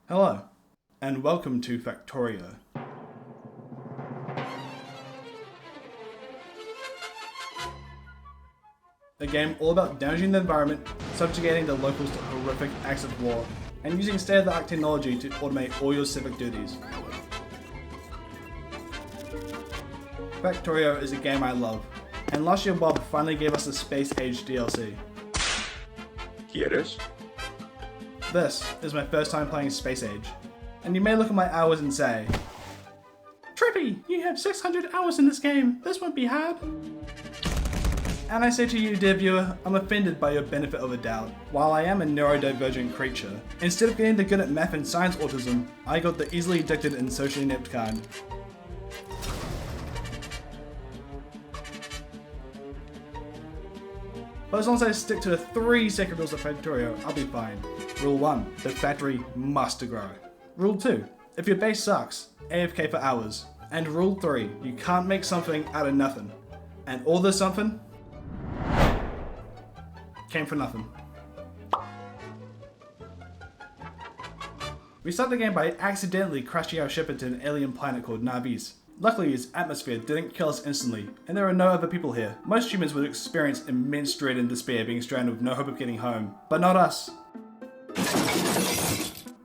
Hello, and welcome to Factorio. A game all about damaging the environment, subjugating the locals to horrific acts of war, and using state-of-the-art technology to automate all your civic duties. Factorio is a game I love, and last year Bob finally gave us the Space Age DLC. ¿Quieres? This is my first time playing Space Age, and you may look at my hours and say, Trippy, you have 600 hours in this game, this won't be hard. And I say to you, dear viewer, I'm offended by your benefit of a doubt. While I am a neurodivergent creature, instead of getting the good at math and science autism, I got the easily addicted and socially inept kind. But as long as I stick to the 3 sacred rules of Factorio, I'll be fine. Rule 1, the factory must grow. Rule 2, if your base sucks, AFK for hours. And rule 3, you can't make something out of nothing. And all this something came for nothing. We start the game by accidentally crashing our ship into an alien planet called Navis. Luckily, its atmosphere didn't kill us instantly, and there are no other people here. Most humans would experience immense dread and despair being stranded with no hope of getting home, but not us.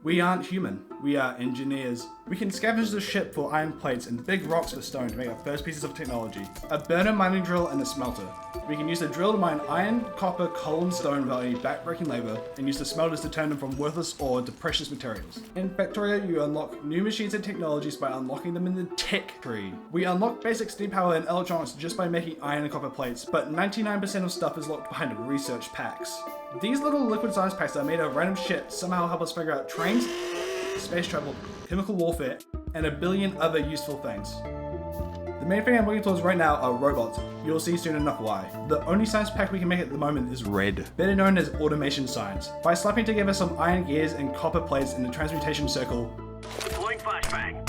We aren't human, we are engineers. We can scavenge the ship for iron plates and big rocks for stone to make our first pieces of technology. A burner mining drill and a smelter. We can use the drill to mine iron, copper, coal and stone without any backbreaking labor, and use the smelters to turn them from worthless ore to precious materials. In Factorio, you unlock new machines and technologies by unlocking them in the tech tree. We unlock basic steam power and electronics just by making iron and copper plates, but 99% of stuff is locked behind research packs. These little liquid science packs that are made of random shit somehow help us figure out trains, space travel, chemical warfare, and a billion other useful things. The main thing I'm working towards right now are robots. You'll see soon enough why. The only science pack we can make at the moment is red, better known as automation science. By slapping together some iron gears and copper plates in the transmutation circle, deploying flashbang.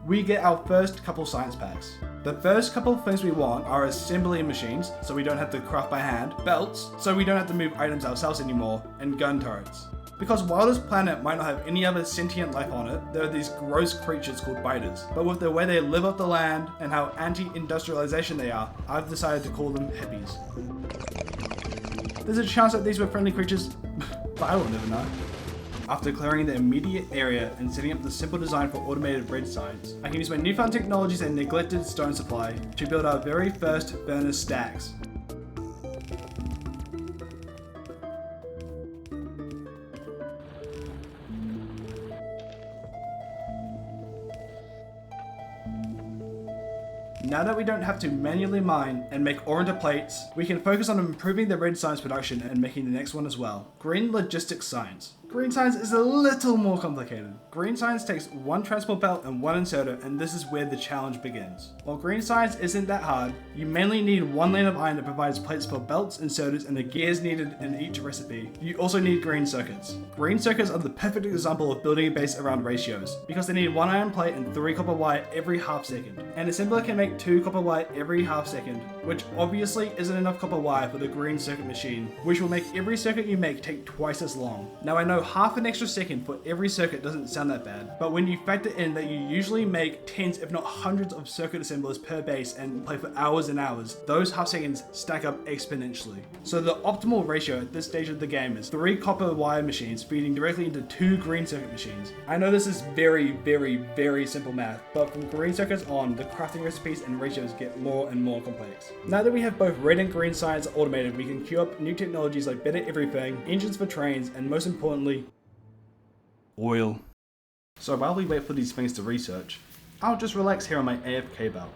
we get our first couple science packs. The first couple of things we want are assembly machines, so we don't have to craft by hand, belts, so we don't have to move items ourselves anymore, and gun turrets. Because while this planet might not have any other sentient life on it, there are these gross creatures called biters. But with the way they live off the land and how anti-industrialization they are, I've decided to call them hippies. There's a chance that these were friendly creatures, but I will never know. After clearing the immediate area and setting up the simple design for automated red science, I can use my newfound technologies and neglected stone supply to build our very first furnace stacks. Now that we don't have to manually mine and make ore into plates, we can focus on improving the red science production and making the next one as well. Green logistics science. Green science is a little more complicated. Green science takes 1 transport belt and 1 inserter, and this is where the challenge begins. While green science isn't that hard, you mainly need 1 lane of iron that provides plates for belts, inserters, and the gears needed in each recipe. You also need green circuits. Green circuits are the perfect example of building a base around ratios, because they need 1 iron plate and 3 copper wire every half second. An assembler can make 2 copper wire every half second, which obviously isn't enough copper wire for the green circuit machine, which will make every circuit you make take twice as long. Now I know half an extra second for every circuit doesn't sound that bad, but when you factor in that you usually make tens if not hundreds of circuit assemblers per base and play for hours and hours, those half seconds stack up exponentially. So the optimal ratio at this stage of the game is 3 copper wire machines feeding directly into 2 green circuit machines. I know this is very, very, very simple math, but from green circuits on, the crafting recipes and ratios get more and more complex. Now that we have both red and green science automated, we can queue up new technologies like better everything, engines for trains, and most importantly, oil. So while we wait for these things to research, I'll just relax here on my AFK belt.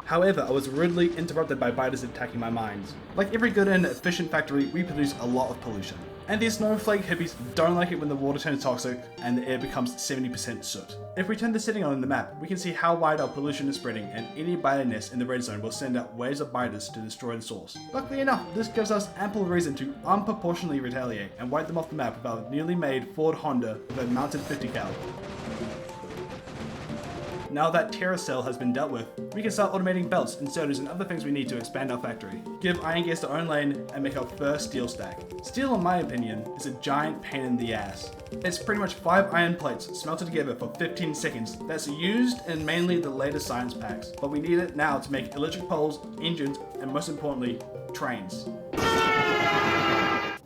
However, I was rudely interrupted by biters attacking my mines. Like every good and efficient factory, we produce a lot of pollution. And these snowflake hippies don't like it when the water turns toxic and the air becomes 70% soot. If we turn the setting on in the map, we can see how wide our pollution is spreading, and any biter nest in the red zone will send out waves of biters to destroy the source. Luckily enough, this gives us ample reason to unproportionally retaliate and wipe them off the map with our newly made Ford Honda with a mounted 50 cal. now that terror cell has been dealt with, we can start automating belts, inserters, and other things we need to expand our factory. Give iron gears their own lane and make our first steel stack. Steel, in my opinion, is a giant pain in the ass. It's pretty much 5 iron plates smelted together for 15 seconds that's used in mainly the latest science packs, but we need it now to make electric poles, engines, and most importantly, trains.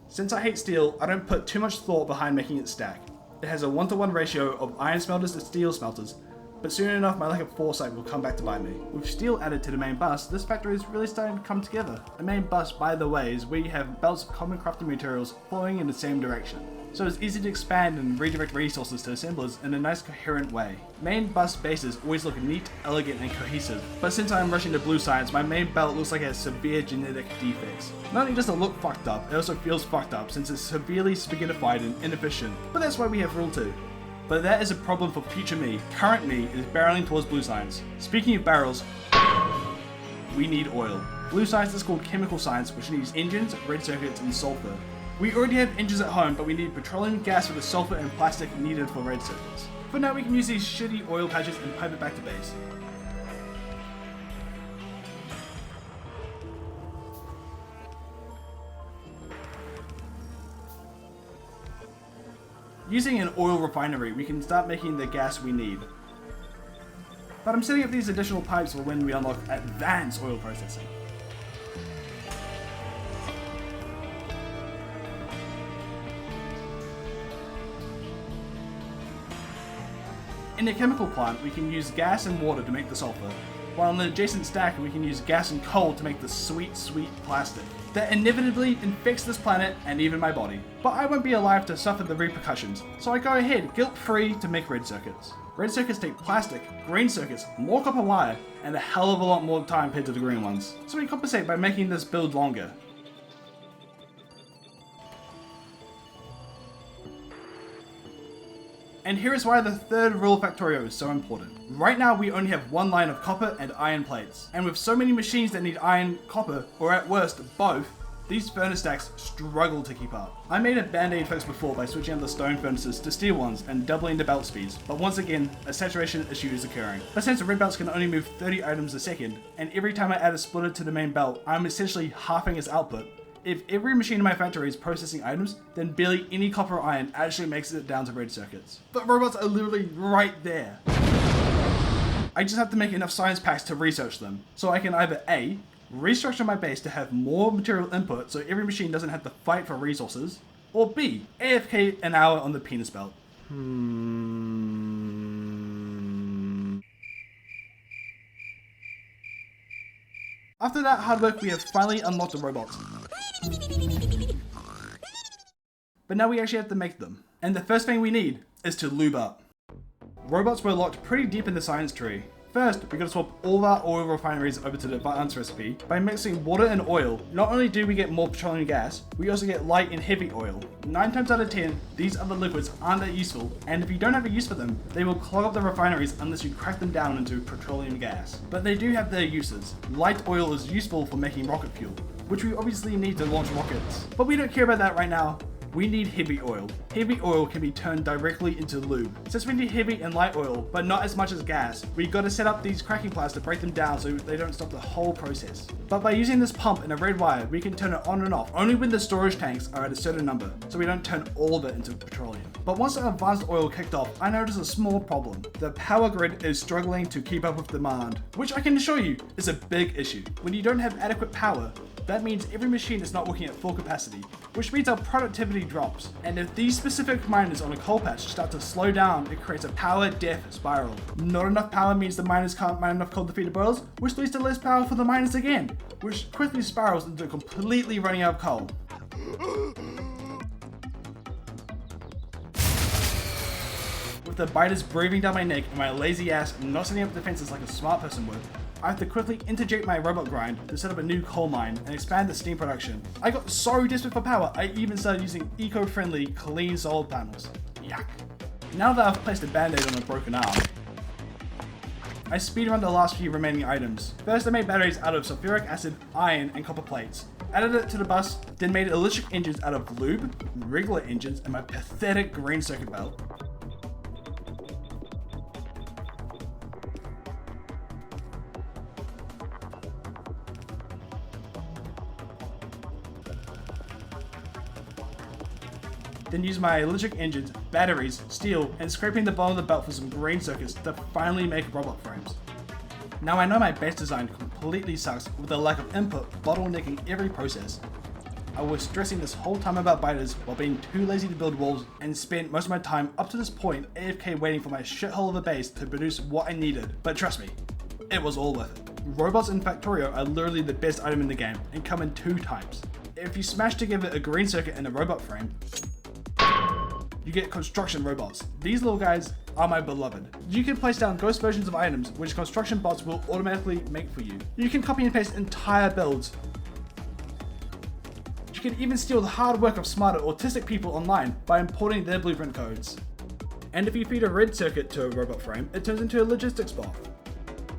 Since I hate steel, I don't put too much thought behind making it stack. It has a 1-to-1 ratio of iron smelters to steel smelters, but soon enough my lack of foresight will come back to bite me. With steel added to the main bus, this factory is really starting to come together. The main bus, by the way, is where you have belts of common crafting materials flowing in the same direction. So it's easy to expand and redirect resources to assemblers in a nice coherent way. Main bus bases always look neat, elegant, and cohesive, but since I'm rushing to blue science, my main belt looks like it has severe genetic defects. Not only does it look fucked up, it also feels fucked up since it's severely spaghettified and inefficient, but that's why we have Rule 2. But that is a problem for future me. Current me is barreling towards blue science. Speaking of barrels, we need oil. Blue science is called chemical science, which needs engines, red circuits, and sulfur. We already have engines at home, but we need petroleum gas for the sulfur and plastic needed for red circuits. For now, we can use these shitty oil patches and pipe it back to base. Using an oil refinery, we can start making the gas we need. But I'm setting up these additional pipes for when we unlock advanced oil processing. In a chemical plant, we can use gas and water to make the sulfur, while in the adjacent stack, we can use gas and coal to make the sweet, sweet plastic that inevitably infects this planet and even my body. But I won't be alive to suffer the repercussions, so I go ahead, guilt-free, to make red circuits. Red circuits take plastic, green circuits, more copper wire, and a hell of a lot more time compared to the green ones, so we compensate by making this build longer. And here is why the third rule of Factorio is so important. Right now we only have one line of copper and iron plates, and with so many machines that need iron, copper, or at worst both, these furnace stacks struggle to keep up. I made a band-aid fix before by switching out the stone furnaces to steel ones and doubling the belt speeds, but once again, a saturation issue is occurring. But since the red belts can only move 30 items a second, and every time I add a splitter to the main belt, I'm essentially halving its output. If every machine in my factory is processing items, then barely any copper or iron actually makes it down to red circuits. But robots are literally right there. I just have to make enough science packs to research them, so I can either A, restructure my base to have more material input so every machine doesn't have to fight for resources, or B, AFK an hour on the penis belt. After that hard work, we have finally unlocked the robots. But now we actually have to make them. And the first thing we need is to lube up. Robots were locked pretty deep in the science tree. First, we gotta swap all of our oil refineries over to the advanced recipe. By mixing water and oil, not only do we get more petroleum gas, we also get light and heavy oil. 9 times out of 10, these other liquids aren't that useful, and if you don't have a use for them, they will clog up the refineries unless you crack them down into petroleum gas. But they do have their uses. Light oil is useful for making rocket fuel, which we obviously need to launch rockets. But we don't care about that right now. We need heavy oil. Heavy oil can be turned directly into lube. Since we need heavy and light oil, but not as much as gas, we gotta set up these cracking pliers to break them down so they don't stop the whole process. But by using this pump and a red wire, we can turn it on and off only when the storage tanks are at a certain number, so we don't turn all of it into petroleum. But once the advanced oil kicked off, I noticed a small problem. The power grid is struggling to keep up with demand, which I can assure you is a big issue. When you don't have adequate power, that means every machine is not working at full capacity, which means our productivity drops. And if these specific miners on a coal patch start to slow down, it creates a power death spiral. Not enough power means the miners can't mine enough coal to feed the boilers, which leads to less power for the miners again, which quickly spirals into completely running out of coal. With the biters breathing down my neck and my lazy ass not setting up defenses like a smart person would, I have to quickly interject my robot grind to set up a new coal mine and expand the steam production. I got so desperate for power, I even started using eco-friendly, clean solar panels. Yuck. Now that I've placed a band-aid on a broken arm, I speedrun the last few remaining items. First I made batteries out of sulfuric acid, iron, and copper plates. Added it to the bus, then made electric engines out of lube, regular engines, and my pathetic green circuit belt. then use my electric engines, batteries, steel, and scraping the bottom of the belt for some green circuits to finally make robot frames. Now I know my base design completely sucks with the lack of input bottlenecking every process. I was stressing this whole time about biters while being too lazy to build walls and spent most of my time up to this point AFK waiting for my shithole of a base to produce what I needed, but trust me, it was all worth it. Robots in Factorio are literally the best item in the game and come in 2 types. If you smash together a green circuit and a robot frame, you get construction robots. These little guys are my beloved. You can place down ghost versions of items which construction bots will automatically make for you. You can copy and paste entire builds. You can even steal the hard work of smarter autistic people online by importing their blueprint codes. And if you feed a red circuit to a robot frame, it turns into a logistics bot.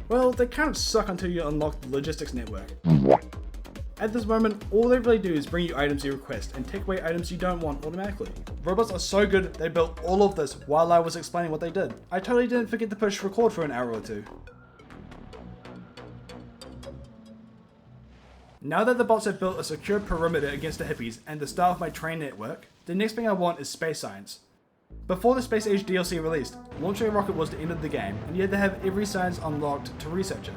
Well, they kind of suck until you unlock the logistics network. At this moment, all they really do is bring you items you request and take away items you don't want automatically. Robots are so good, they built all of this while I was explaining what they did. I totally didn't forget to push record for an hour or 2. Now that the bots have built a secure perimeter against the hippies and the start of my train network, the next thing I want is space science. Before the Space Age DLC released, launching a rocket was the end of the game, and you had to have every science unlocked to research it.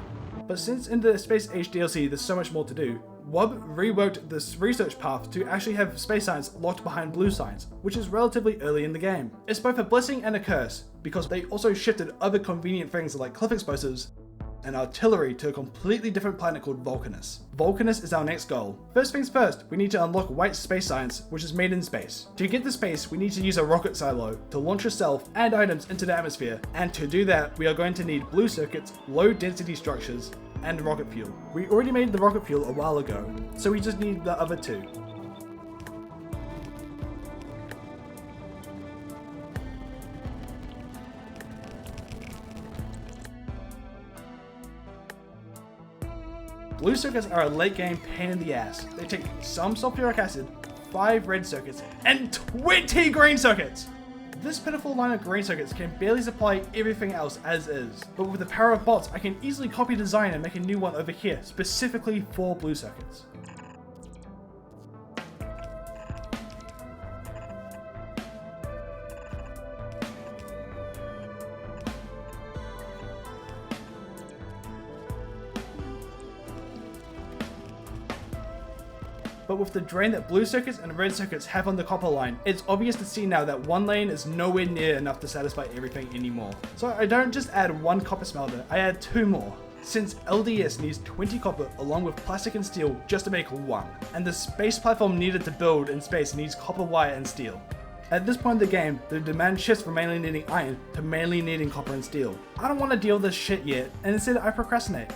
But since in the Space Age DLC there's so much more to do, WUB reworked this research path to actually have space science locked behind blue science, which is relatively early in the game. It's both a blessing and a curse, because they also shifted other convenient things like cliff explosives and artillery to a completely different planet called Vulcanus. Vulcanus is our next goal. First things first, we need to unlock white space science, which is made in space. To get to space, we need to use a rocket silo to launch yourself and items into the atmosphere, and to do that, we are going to need blue circuits, low density structures, and rocket fuel. We already made the rocket fuel a while ago, so we just need the other 2. Blue circuits are a late game pain in the ass. They take some sulfuric acid, 5 red circuits, and 20 green circuits! This pitiful line of green circuits can barely supply everything else as is, but with the power of bots I can easily copy design and make a new one over here specifically for blue circuits. But with the drain that blue circuits and red circuits have on the copper line, it's obvious to see now that one lane is nowhere near enough to satisfy everything anymore. So I don't just add 1 copper smelter, I add 2 more. Since LDS needs 20 copper along with plastic and steel just to make 1, and the space platform needed to build in space needs copper wire and steel. At this point in the game, the demand shifts from mainly needing iron to mainly needing copper and steel. I don't want to deal with this shit yet, and instead I procrastinate.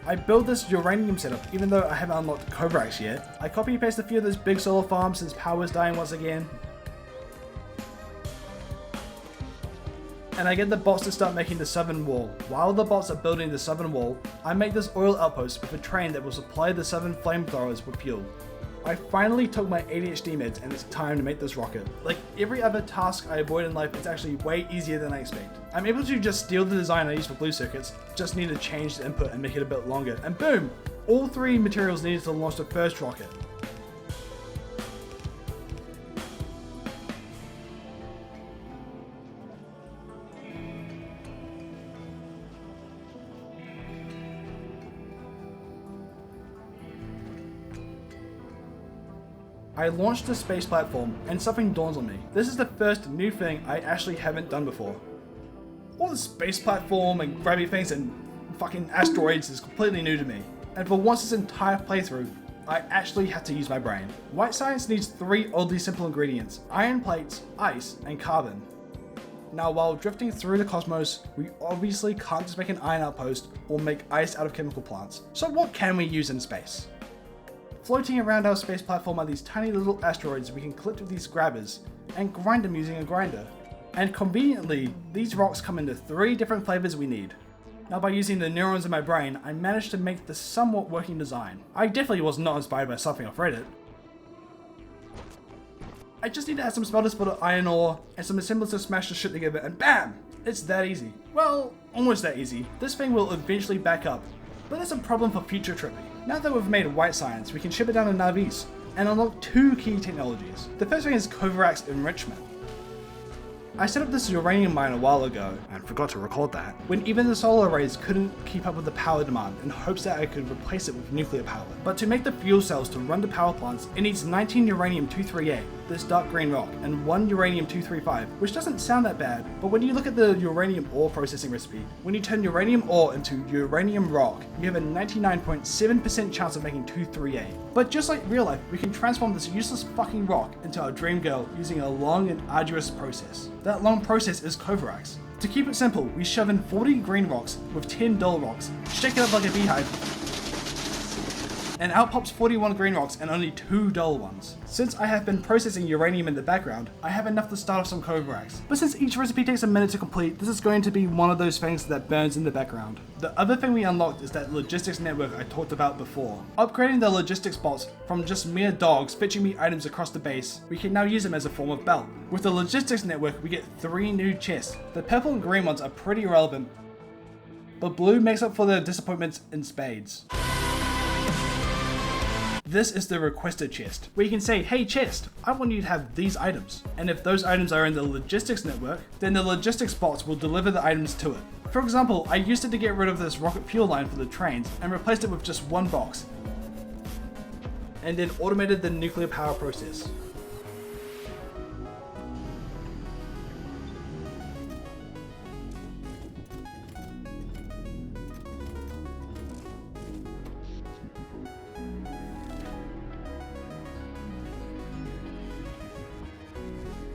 I built this uranium setup even though I haven't unlocked Kovacs yet. I copy and paste a few of those big solar farms since power is dying once again. And I get the bots to start making the southern wall. While the bots are building the southern wall, I make this oil outpost with a train that will supply the southern flamethrowers with fuel. I finally took my ADHD meds and it's time to make this rocket. Like every other task I avoid in life, it's actually way easier than I expect. I'm able to just steal the design I use for blue circuits, just need to change the input and make it a bit longer, and boom! All 3 materials needed to launch the first rocket. I launched the space platform and something dawns on me. This is the first new thing I actually haven't done before. All the space platform and gravity things and fucking asteroids is completely new to me. And for once this entire playthrough, I actually had to use my brain. White science needs 3 oddly simple ingredients: iron plates, ice, and carbon. Now while drifting through the cosmos, we obviously can't just make an iron outpost or make ice out of chemical plants. So what can we use in space? Floating around our space platform are these tiny little asteroids we can collect with these grabbers and grind them using a grinder. And conveniently, these rocks come into 3 different flavors we need. Now by using the neurons in my brain, I managed to make this somewhat working design. I definitely was not inspired by something off Reddit. I just need to add some smelters for the iron ore and some assemblers to smash the shit together and BAM! It's that easy. Well, almost that easy. This thing will eventually back up, but that's a problem for future Trippy. Now that we've made white science, we can ship it down to Navis, and unlock 2 key technologies. The first thing is Kovrak's enrichment. I set up this uranium mine a while ago, and forgot to record that, when even the solar arrays couldn't keep up with the power demand in hopes that I could replace it with nuclear power. But to make the fuel cells to run the power plants, it needs 19 uranium-238, this dark green rock, and 1 uranium-235, which doesn't sound that bad, but when you look at the uranium ore processing recipe, when you turn uranium ore into uranium rock, you have a 99.7% chance of making 238. But just like real life, we can transform this useless fucking rock into our dream girl using a long and arduous process. That long process is Kovrak's. To keep it simple, we shove in 40 green rocks with 10 dull rocks, shake it up like a beehive, and out pops 41 green rocks and only 2 dull ones. Since I have been processing uranium in the background, I have enough to start off some Kovrak's. But since each recipe takes a minute to complete, this is going to be one of those things that burns in the background. The other thing we unlocked is that logistics network I talked about before. Upgrading the logistics bots from just mere dogs fetching me items across the base, we can now use them as a form of belt. With the logistics network, we get 3 new chests. The purple and green ones are pretty irrelevant, but blue makes up for the disappointments in spades. This is the requested chest, where you can say, hey chest, I want you to have these items. And if those items are in the logistics network, then the logistics bots will deliver the items to it. For example, I used it to get rid of this rocket fuel line for the trains and replaced it with just 1 box. And then automated the nuclear power process.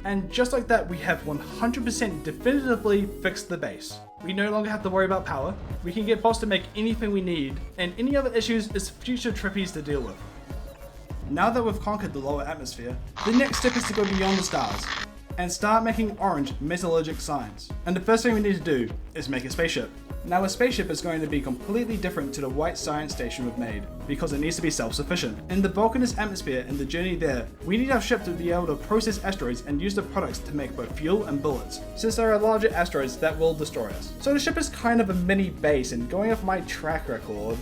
And just like that, we have 100% definitively fixed the base. We no longer have to worry about power, we can get bots to make anything we need, and any other issues is future Trippies to deal with. Now that we've conquered the lower atmosphere, the next step is to go beyond the stars, and start making orange metallurgic signs. And the first thing we need to do is make a spaceship. Now a spaceship is going to be completely different to the white science station we've made, because it needs to be self-sufficient. In the volcano's atmosphere and the journey there, we need our ship to be able to process asteroids and use the products to make both fuel and bullets, since there are larger asteroids that will destroy us. So the ship is kind of a mini base, and going off my track record,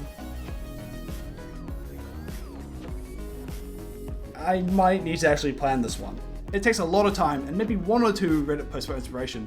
I might need to actually plan this one. It takes a lot of time and maybe 1 or 2 Reddit posts for inspiration.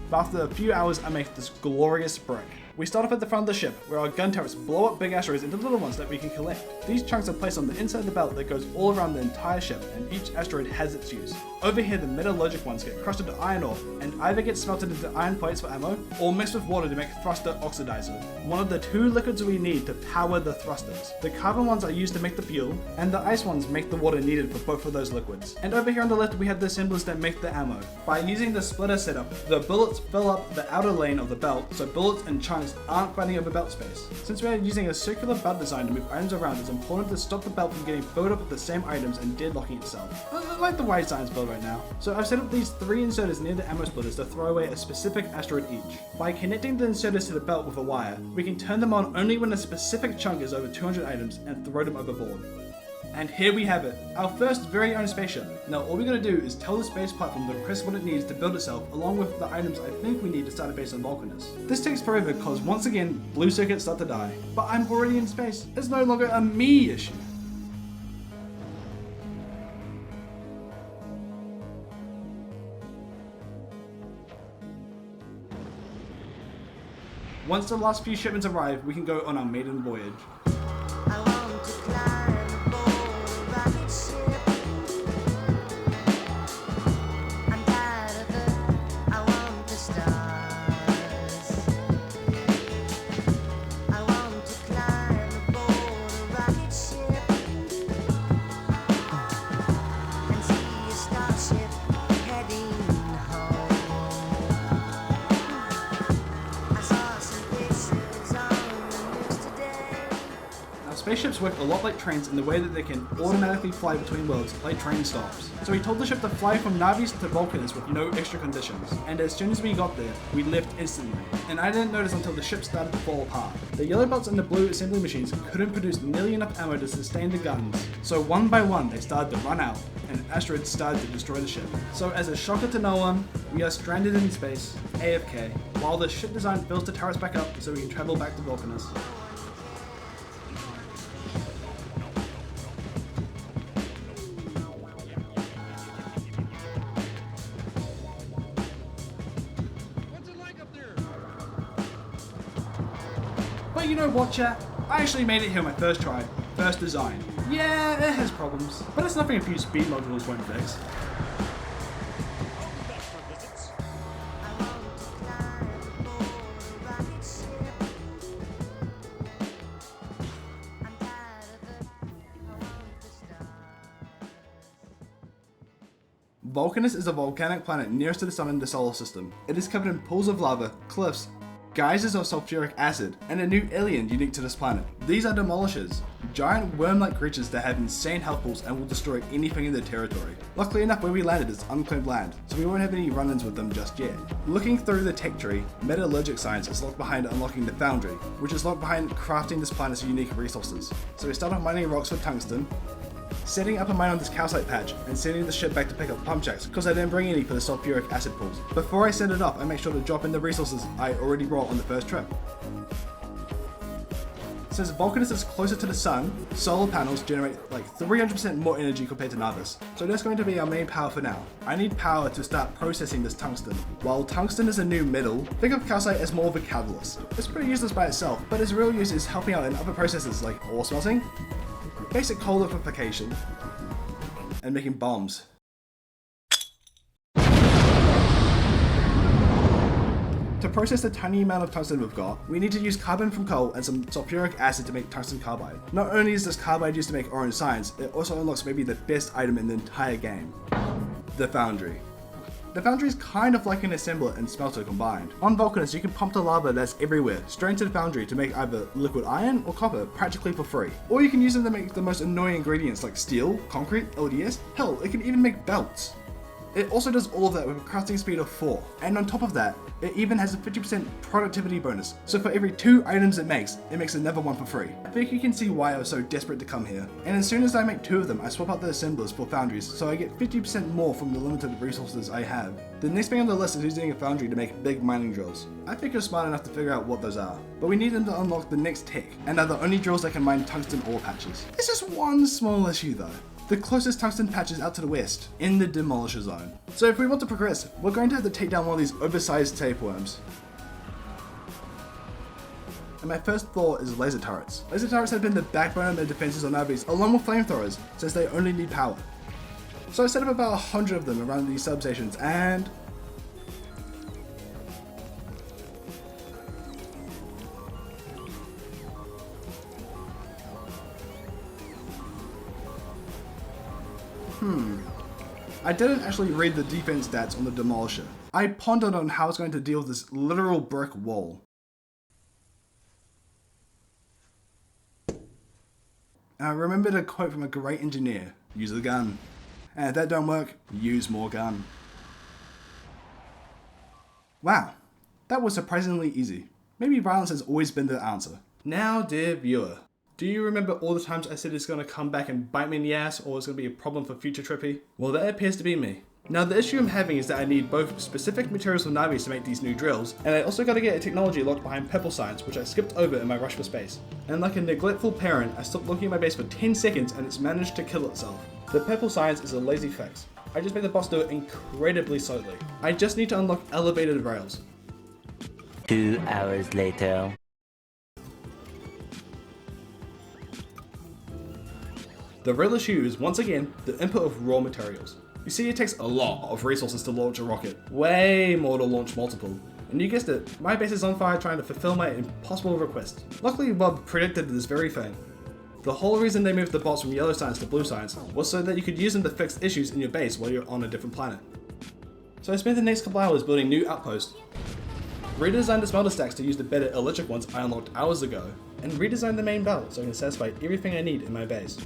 But after a few hours, I make this glorious brick. We start off at the front of the ship, where our gun turrets blow up big asteroids into little ones that we can collect. These chunks are placed on the inside of the belt that goes all around the entire ship, and each asteroid has its use. Over here, the metallurgic ones get crushed into iron ore, and either get smelted into iron plates for ammo, or mixed with water to make thruster oxidizer, one of the 2 liquids we need to power the thrusters. The carbon ones are used to make the fuel, and the ice ones make the water needed for both of those liquids. And over here on the left, we have the assemblers that make the ammo. By using the splitter setup, the bullets fill up the outer lane of the belt, so bullets and chunks aren't fighting over belt space. Since we are using a circular belt design to move items around, it's important to stop the belt from getting filled up with the same items and deadlocking itself. Like the white science build right now. So I've set up these 3 inserters near the ammo splitters to throw away a specific asteroid each. By connecting the inserters to the belt with a wire, we can turn them on only when a specific chunk is over 200 items and throw them overboard. And here we have it, our first very own spaceship. Now all we gotta do is tell the space platform to request what it needs to build itself, along with the items I think we need to start a base on Vulcanus. This takes forever because once again, blue circuits start to die. But I'm already in space, it's no longer a me issue. Once the last few shipments arrive, we can go on our maiden voyage. Spaceships work a lot like trains in the way that they can automatically fly between worlds like train stops. So we told the ship to fly from Navis to Vulcanus with no extra conditions, and as soon as we got there, we left instantly. And I didn't notice until the ship started to fall apart. The yellow belts and the blue assembly machines couldn't produce nearly enough ammo to sustain the guns, so one by one they started to run out, and asteroids started to destroy the ship. So as a shocker to no one, we are stranded in space, AFK, while the ship design builds the turrets back up so we can travel back to Vulcanus. But you know what, chat? I actually made it here my first try, first design. Yeah, it has problems, but it's nothing a few speed modules won't fix. Vulcanus is a volcanic planet nearest to the sun in the solar system. It is covered in pools of lava, cliffs, geysers of sulfuric acid, and a new alien unique to this planet. These are demolishers, giant worm-like creatures that have insane health pools and will destroy anything in their territory. Luckily enough, where we landed is unclaimed land, so we won't have any run-ins with them just yet. Looking through the tech tree, metallurgic science is locked behind unlocking the foundry, which is locked behind crafting this planet's unique resources. So we start off mining rocks for tungsten, setting up a mine on this calcite patch, and sending the ship back to pick up pump jacks because I didn't bring any for the sulfuric acid pools. Before I send it off, I make sure to drop in the resources I already brought on the first trip. Since Vulcanus is closer to the sun, solar panels generate like 300% more energy compared to Navis. So that's going to be our main power for now. I need power to start processing this tungsten. While tungsten is a new metal, think of calcite as more of a catalyst. It's pretty useless by itself, but its real use is helping out in other processes like ore smelting, basic coal liquefaction, and making bombs. To process the tiny amount of tungsten we've got, we need to use carbon from coal and some sulfuric acid to make tungsten carbide. Not only is this carbide used to make orange science, it also unlocks maybe the best item in the entire game, the foundry. The foundry is kind of like an assembler and smelter combined. On Vulcanus, you can pump the lava that's everywhere straight into the foundry to make either liquid iron or copper practically for free. Or you can use them to make the most annoying ingredients like steel, concrete, LDS, hell, it can even make belts. It also does all of that with a crafting speed of 4, and on top of that, it even has a 50% productivity bonus, so for every 2 items it makes another one for free. I think you can see why I was so desperate to come here, and as soon as I make 2 of them, I swap out the assemblers for foundries, so I get 50% more from the limited resources I have. The next thing on the list is using a foundry to make big mining drills. I think you're smart enough to figure out what those are, but we need them to unlock the next tech, and are the only drills that can mine tungsten ore patches. It's just one small issue though. The closest tungsten patch is out to the west, in the demolisher zone. So if we want to progress, we're going to have to take down one of these oversized tapeworms. And my first thought is laser turrets. Laser turrets have been the backbone of the defenses on Navis, along with flamethrowers, since they only need power. So I set up about 100 of them around these substations, and I didn't actually read the defense stats on the demolisher. I pondered on how it's going to deal with this literal brick wall. And I remembered a quote from a great engineer: use the gun. And if that don't work, use more gun. Wow, that was surprisingly easy. Maybe violence has always been the answer. Now, dear viewer, do you remember all the times I said it's going to come back and bite me in the ass, or it's going to be a problem for future Trippy? Well, that appears to be me. Now, the issue I'm having is that I need both specific materials from Navis to make these new drills, and I also got to get a technology locked behind purple science, which I skipped over in my rush for space. And like a neglectful parent, I stopped looking at my base for 10 seconds and it's managed to kill itself. The purple science is a lazy fix. I just made the boss do it incredibly slowly. I just need to unlock elevated rails. 2 hours later. The real issue is, once again, the input of raw materials. You see, it takes a lot of resources to launch a rocket, way more to launch multiple. And you guessed it, my base is on fire trying to fulfill my impossible request. Luckily, Bob predicted this very thing. The whole reason they moved the bots from yellow science to blue science was so that you could use them to fix issues in your base while you're on a different planet. So I spent the next couple hours building new outposts, redesigned the smelter stacks to use the better electric ones I unlocked hours ago, and redesign the main belt so I can satisfy everything I need in my base.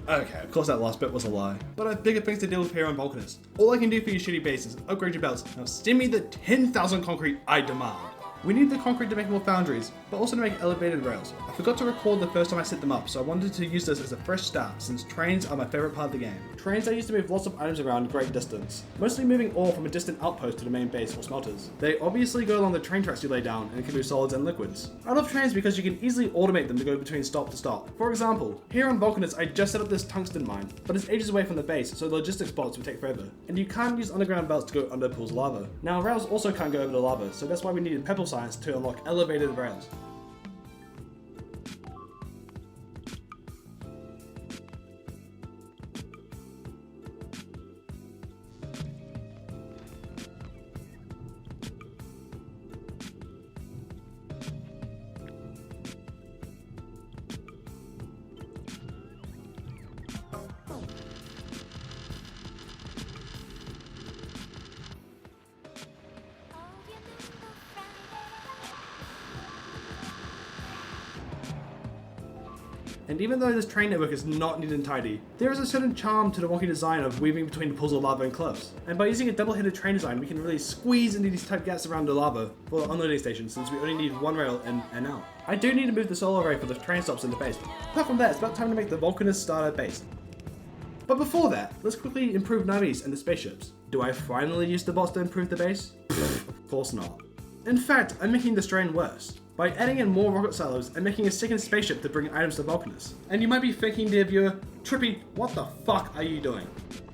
Okay, of course that last bit was a lie, but I have bigger things to deal with here on Vulcanus. All I can do for your shitty base is upgrade your belts. Now send me the 10,000 concrete I demand. We need the concrete to make more foundries, but also to make elevated rails. I forgot to record the first time I set them up, so I wanted to use this as a fresh start since trains are my favourite part of the game. Trains are used to move lots of items around great distance, mostly moving ore from a distant outpost to the main base or smelters. They obviously go along the train tracks you lay down and can move solids and liquids. I love trains because you can easily automate them to go between stop to stop. For example, here on Vulcanus I just set up this tungsten mine, but it's ages away from the base, so the logistics spots would take forever. And you can't use underground belts to go under pools of lava. Now rails also can't go over the lava, so that's why we needed pebble science to unlock elevated rails. And even though this train network is not neat and tidy, there is a certain charm to the wonky design of weaving between the pools of lava and cliffs. And by using a double-headed train design, we can really squeeze into these tight gaps around the lava for the unloading station, since we only need one rail in and out. I do need to move the solar array for the train stops in the base, but apart from that, it's about time to make the Vulcanus starter base. But before that, let's quickly improve navies and the spaceships. Do I finally use the bots to improve the base? Of course not. In fact, I'm making this strain worse by adding in more rocket silos and making a second spaceship to bring items to Vulcanus. And you might be thinking, dear viewer, Trippy, what the fuck are you doing?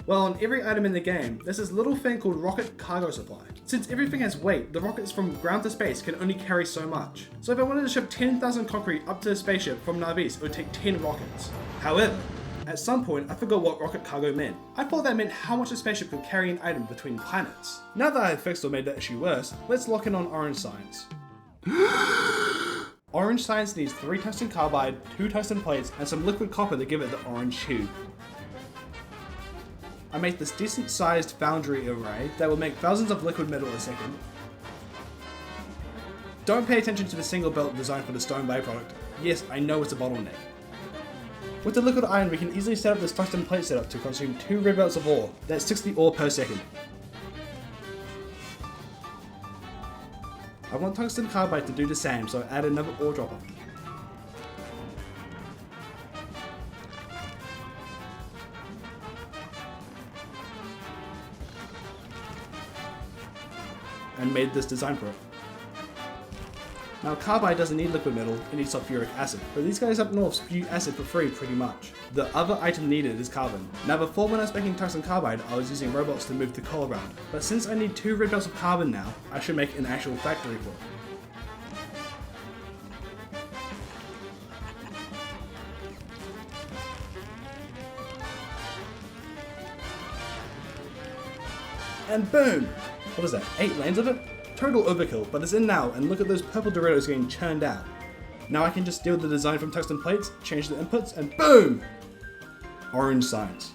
Well, on every item in the game, there's this little thing called rocket cargo supply. Since everything has weight, the rockets from ground to space can only carry so much. So if I wanted to ship 10,000 concrete up to the spaceship from Navis, it would take 10 rockets. However, at some point, I forgot what rocket cargo meant. I thought that meant how much a spaceship could carry an item between planets. Now that I've fixed or made that issue worse, let's lock in on orange science. Orange science needs 3 tungsten carbide, 2 tungsten plates, and some liquid copper to give it the orange hue. I made this decent sized foundry array that will make thousands of liquid metal a second. Don't pay attention to the single belt designed for the stone byproduct. Yes, I know it's a bottleneck. With the liquid iron, we can easily set up this tungsten plate setup to consume 2 red belts of ore. That's 60 ore per second. I want tungsten carbide to do the same, so I add another ore dropper. And made this design for it. Now carbide doesn't need liquid metal, it needs sulfuric acid, but these guys up north spew acid for free pretty much. The other item needed is carbon. Now before when I was making tungsten carbide, I was using robots to move the coal around, but since I need 2 red belts of carbon now, I should make an actual factory for it. And boom! What is that, 8 lanes of it? Total overkill, but it's in now, and look at those purple Doritos getting churned out. Now I can just steal the design from tungsten plates, change the inputs, and boom! Orange science.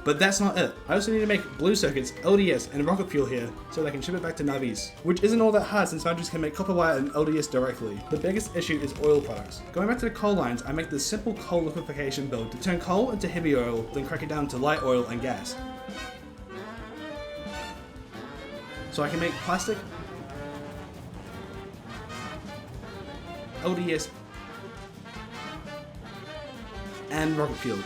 But that's not it. I also need to make blue circuits, LDS, and rocket fuel here, so that I can ship it back to Navis. Which isn't all that hard since foundries can make copper wire and LDS directly. The biggest issue is oil products. Going back to the coal lines, I make this simple coal liquefaction build to turn coal into heavy oil, then crack it down to light oil and gas. So I can make plastic, LDS, and rocket fuel.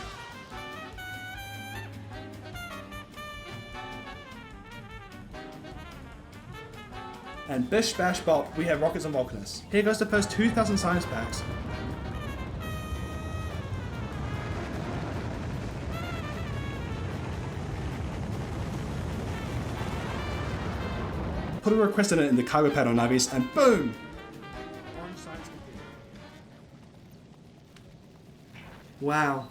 And bish bash bop, we have rockets on Vulcanus. Here goes the first 2,000 science packs. Put a request in it in the cargo pad on Navis, and boom! Orange science complete. Wow.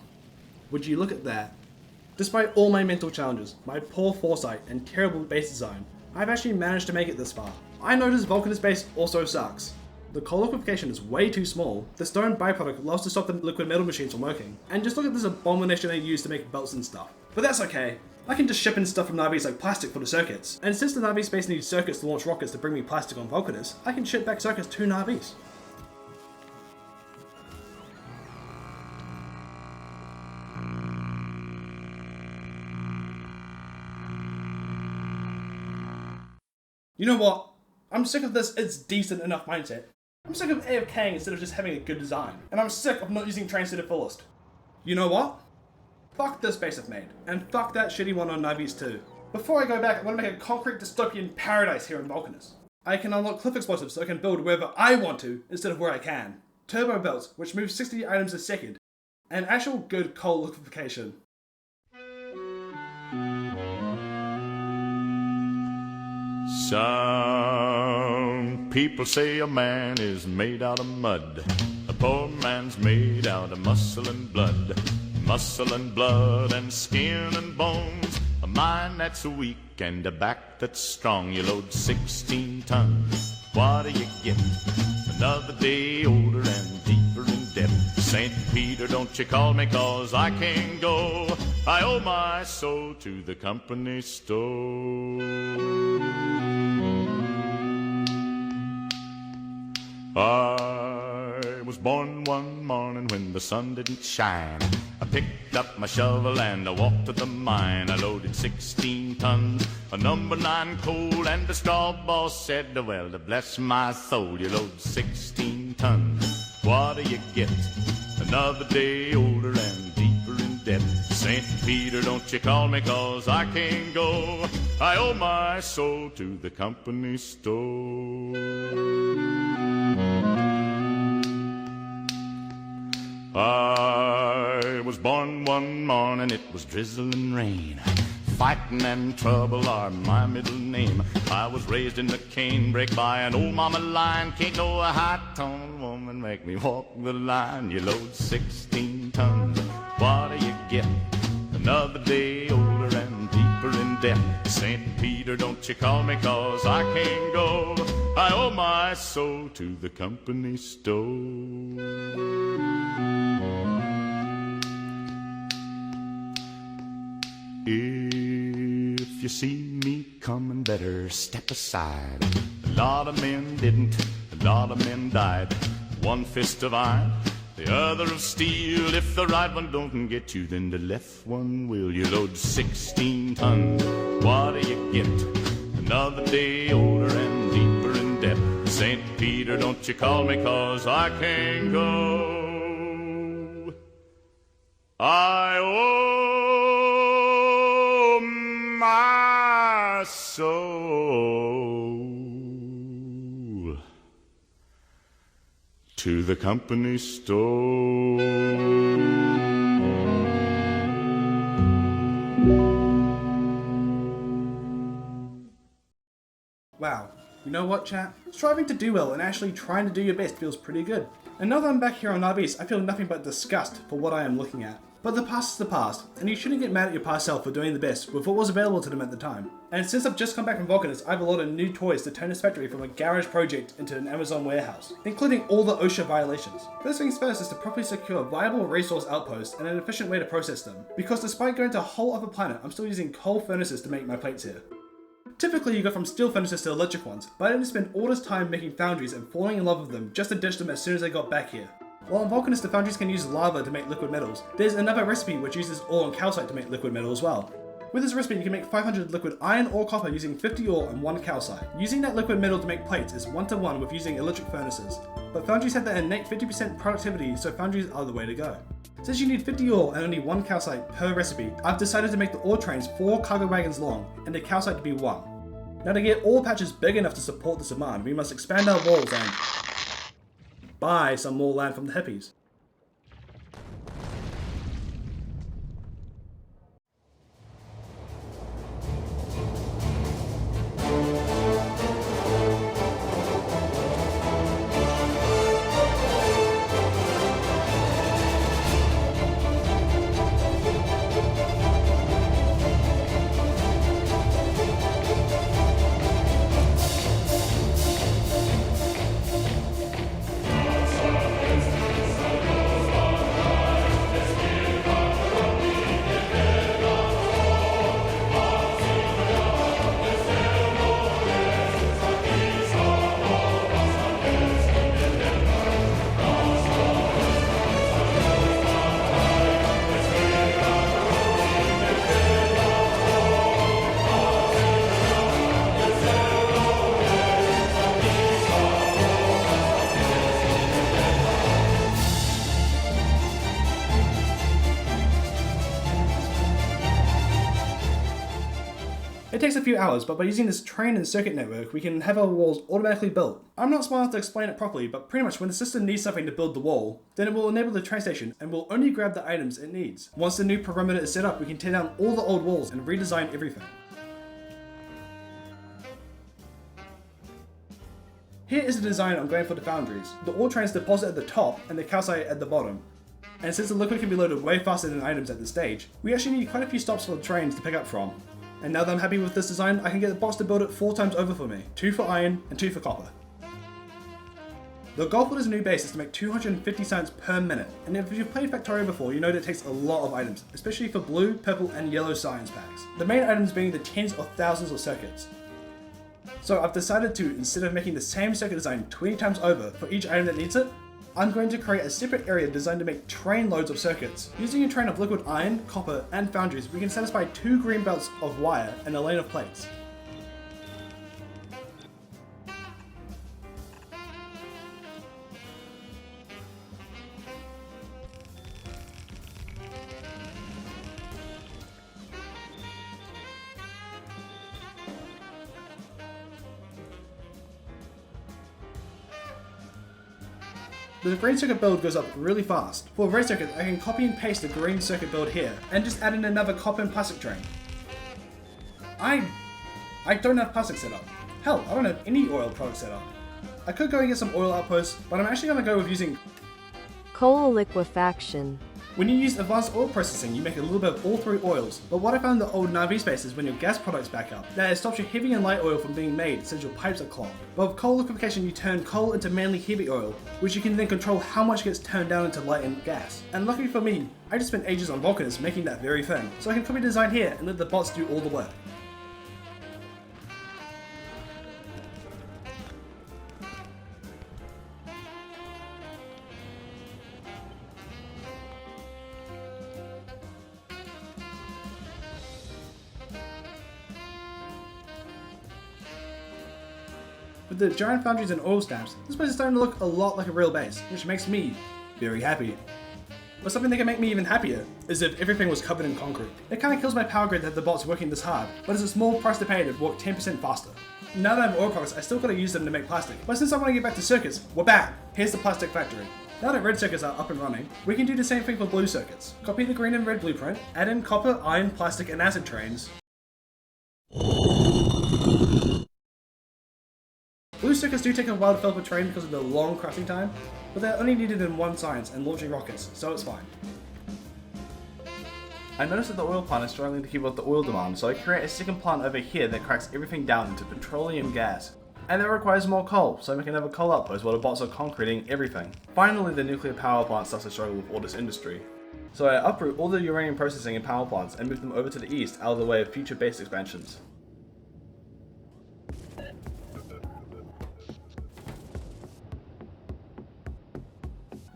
Would you look at that? Despite all my mental challenges, my poor foresight, and terrible base design, I've actually managed to make it this far. I noticed Vulcanus base also sucks. The coal liquefaction is way too small, the stone byproduct loves to stop the liquid metal machines from working, and just look at this abomination they use to make belts and stuff. But that's okay. I can just ship in stuff from Navis like plastic for the circuits. And since the Navis base needs circuits to launch rockets to bring me plastic on Vulcanus, I can ship back circuits to Navis. You know what? I'm sick of this it's decent enough mindset. I'm sick of AFKing instead of just having a good design. And I'm sick of not using trains to the fullest. You know what? Fuck this base I've made. And fuck that shitty one on Navis too. Before I go back, I want to make a concrete dystopian paradise here in Vulcanus. I can unlock cliff explosives so I can build wherever I want to instead of where I can. Turbo belts, which move 60 items a second. And actual good coal liquefaction. Some people say a man is made out of mud. A poor man's made out of muscle and blood. Muscle and blood and skin and bones. A mind that's weak and a back that's strong. You load 16 tons. What do you get? Another day older and deeper in debt. St. Peter, don't you call me 'cause I can't go. I owe my soul to the company store. I was born one morning when the sun didn't shine. I picked up my shovel and I walked to the mine. I loaded 16 tons of number 9 coal, and the straw boss said, well, to bless my soul, you load 16 tons. What do you get? Another day older and deeper in debt. St. Peter, don't you call me 'cause I can't go. I owe my soul to the company store. I was born one morning, it was drizzling rain. Fighting and trouble are my middle name. I was raised in the canebrake by an old mama lion. Can't no high-toned woman make me walk the line. You load 16 tons, what do you get? Another day older and deeper in debt. St. Peter, don't you call me 'cause I can't go. I owe my soul to the company store. If you see me coming, better step aside. A lot of men didn't, a lot of men died. One fist of iron, the other of steel. If the right one don't get you, then the left one will. You load 16 tons, what do you get? Another day older and deeper in debt. St. Peter, don't you call me 'cause I can't go. I owe my soul to the company store. Wow. You know what, chat? Striving to do well and actually trying to do your best feels pretty good. And now that I'm back here on Navis, I feel nothing but disgust for what I am looking at. But the past is the past, and you shouldn't get mad at your past self for doing the best with what was available to them at the time. And since I've just come back from Vulcanus, I have a lot of new toys to turn this factory from a garage project into an Amazon warehouse, including all the OSHA violations. First things first is to properly secure viable resource outposts and an efficient way to process them, because despite going to a whole other planet, I'm still using coal furnaces to make my plates here. Typically you go from steel furnaces to electric ones, but I didn't spend all this time making foundries and falling in love with them just to ditch them as soon as I got back here. While in Vulcanus the foundries can use lava to make liquid metals, there's another recipe which uses ore and calcite to make liquid metal as well. With this recipe you can make 500 liquid iron or copper using 50 ore and 1 calcite. Using that liquid metal to make plates is 1-to-1 with using electric furnaces, but foundries have that innate 50% productivity, so foundries are the way to go. Since you need 50 ore and only 1 calcite per recipe, I've decided to make the ore trains 4 cargo wagons long and the calcite to be 1. Now to get ore patches big enough to support this demand, we must expand our walls and buy some more land from the hippies. It takes a few hours, but by using this train and circuit network, we can have our walls automatically built. I'm not smart enough to explain it properly, but pretty much when the system needs something to build the wall, then it will enable the train station and will only grab the items it needs. Once the new perimeter is set up, we can tear down all the old walls and redesign everything. Here is the design I'm going for the foundries. The ore trains deposit at the top and the calcite at the bottom. And since the liquid can be loaded way faster than items at this stage, we actually need quite a few stops for the trains to pick up from. And now that I'm happy with this design, I can get the bots to build it 4 times over for me. 2 for iron and 2 for copper. The goal for this new base is to make 250 science per minute. And if you've played Factorio before, you know that it takes a lot of items, especially for blue, purple and yellow science packs. The main items being the tens of thousands of circuits. So I've decided to, instead of making the same circuit design 20 times over for each item that needs it, I'm going to create a separate area designed to make train loads of circuits. Using a train of liquid iron, copper, and foundries, we can satisfy 2 green belts of wire and a lane of plates. The green circuit build goes up really fast. For red circuit, I can copy and paste the green circuit build here, and just add in another copper and plastic train. I don't have plastic set up. Hell, I don't have any oil product set up. I could go and get some oil outposts, but I'm actually going to go with using coal liquefaction. When you use advanced oil processing, you make a little bit of all 3 oils, but what I found in the old Navi space is when your gas products back up, that it stops your heavy and light oil from being made since your pipes are clogged. But with coal liquefaction, you turn coal into mainly heavy oil, which you can then control how much gets turned down into light and gas. And luckily for me, I just spent ages on Vulcanus making that very thing, so I can copy design here and let the bots do all the work. With the giant foundries and oil stamps, this place is starting to look a lot like a real base, which makes me very happy. But something that can make me even happier is if everything was covered in concrete. It kinda kills my power grid that the bot's working this hard, but it's a small price to pay to work 10% faster. Now that I have oil products, I still gotta use them to make plastic, but since I wanna get back to circuits, we're back! Here's the plastic factory. Now that red circuits are up and running, we can do the same thing for blue circuits. Copy the green and red blueprint, add in copper, iron, plastic and acid trains. Blue circuits do take a while to fill up a train because of the long crafting time, but they're only needed in 1 science and launching rockets, so it's fine. I noticed that the oil plant is struggling to keep up the oil demand, so I create a second plant over here that cracks everything down into petroleum gas. And that requires more coal, so I make another coal outpost while the bots are concreting everything. Finally, the nuclear power plant starts to struggle with all this industry. So I uproot all the uranium processing and power plants and move them over to the east out of the way of future base expansions.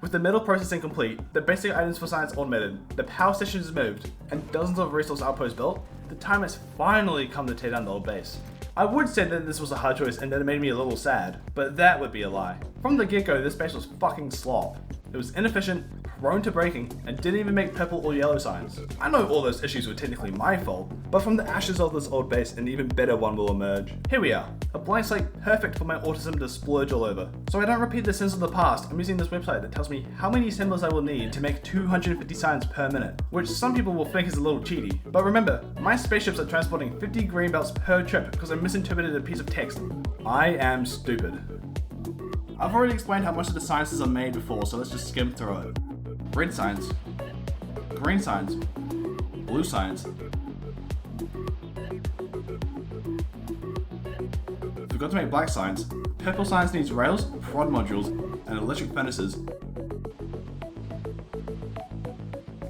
With the metal processing complete, the basic items for science automated, the power station is moved, and dozens of resource outposts built, the time has finally come to tear down the old base. I would say that this was a hard choice and that it made me a little sad, but that would be a lie. From the get-go, this base was fucking slop. It was inefficient, prone to breaking, and didn't even make purple or yellow signs. I know all those issues were technically my fault, but from the ashes of this old base, an even better one will emerge. Here we are, a blank slate perfect for my autism to splurge all over. So I don't repeat the sins of the past, I'm using this website that tells me how many assemblers I will need to make 250 signs per minute, which some people will think is a little cheaty. But remember, my spaceships are transporting 50 green belts per trip because I misinterpreted a piece of text. I am stupid. I've already explained how most of the sciences are made before, so let's just skim through it. Red science, green science, blue science. Forgot to make black science. Purple science needs rails, prod modules, and electric furnaces.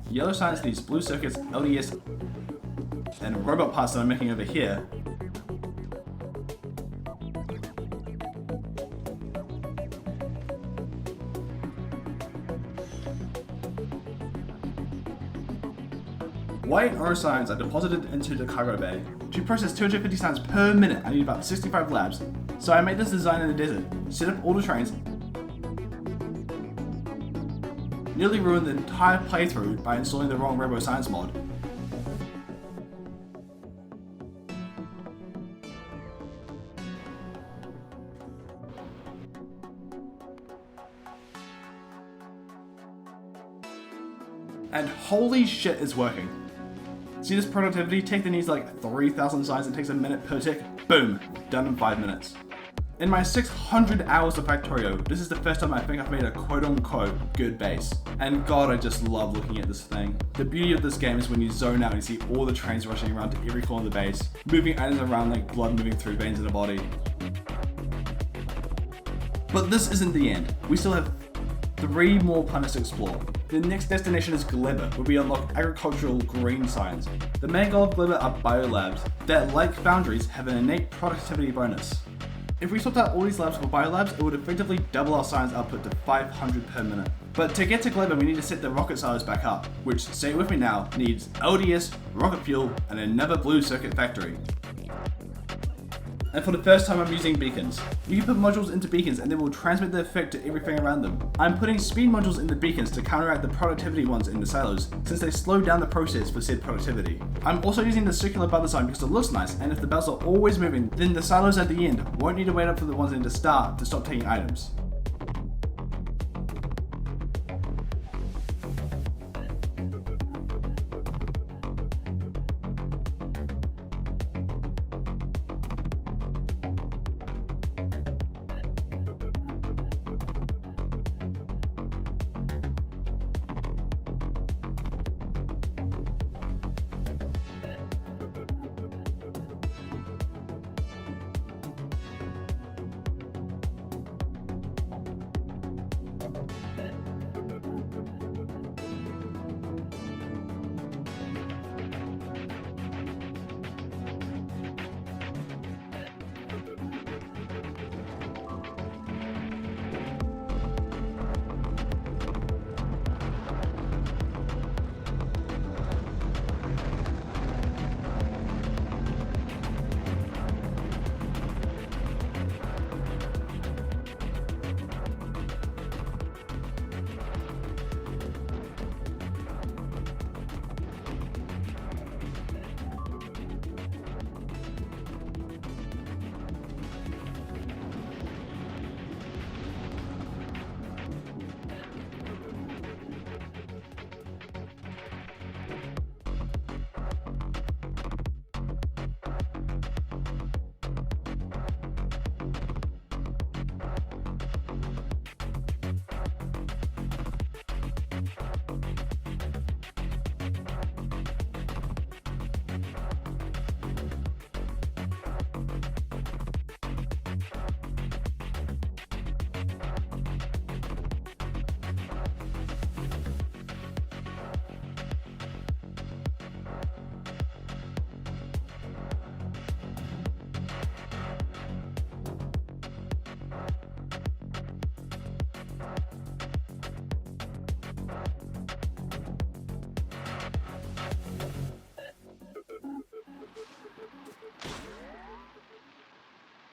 Yellow science needs blue circuits, LDS, and robot parts that I'm making over here. White and orange signs are deposited into the cargo bay. To process 250 signs per minute, I need about 65 labs. So I made this design in the desert, set up all the trains, nearly ruined the entire playthrough by installing the wrong Robo Science mod. And holy shit, it's working. See this productivity? Take the needs like 3,000 signs, it takes a minute per tick. Boom, done in 5 minutes. In my 600 hours of Factorio, this is the first time I think I've made a quote-unquote good base. And god, I just love looking at this thing. The beauty of this game is when you zone out and you see all the trains rushing around to every corner of the base, moving items around like blood moving through veins in the body. But this isn't the end. We still have 3 more planets to explore. The next destination is Glibber, where we unlock agricultural green science. The main goal of Glibber are biolabs that, like Foundries, have an innate productivity bonus. If we swapped out all these labs for biolabs, it would effectively double our science output to 500 per minute. But to get to Glibber, we need to set the rocket silos back up, which, say it with me now, needs LDS, rocket fuel, and another blue circuit factory. And for the first time I'm using beacons. You can put modules into beacons and they will transmit the effect to everything around them. I'm putting speed modules into beacons to counteract the productivity ones in the silos, since they slow down the process for said productivity. I'm also using the circular bell design because it looks nice, and if the bells are always moving, then the silos at the end won't need to wait up for the ones in the start to stop taking items.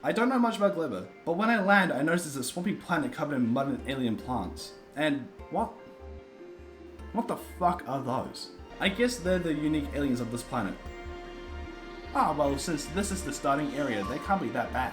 I don't know much about Glibber, but when I land I notice it's a swampy planet covered in mud and alien plants. And what the fuck are those? I guess they're the unique aliens of this planet. Ah well, since this is the starting area, they can't be that bad.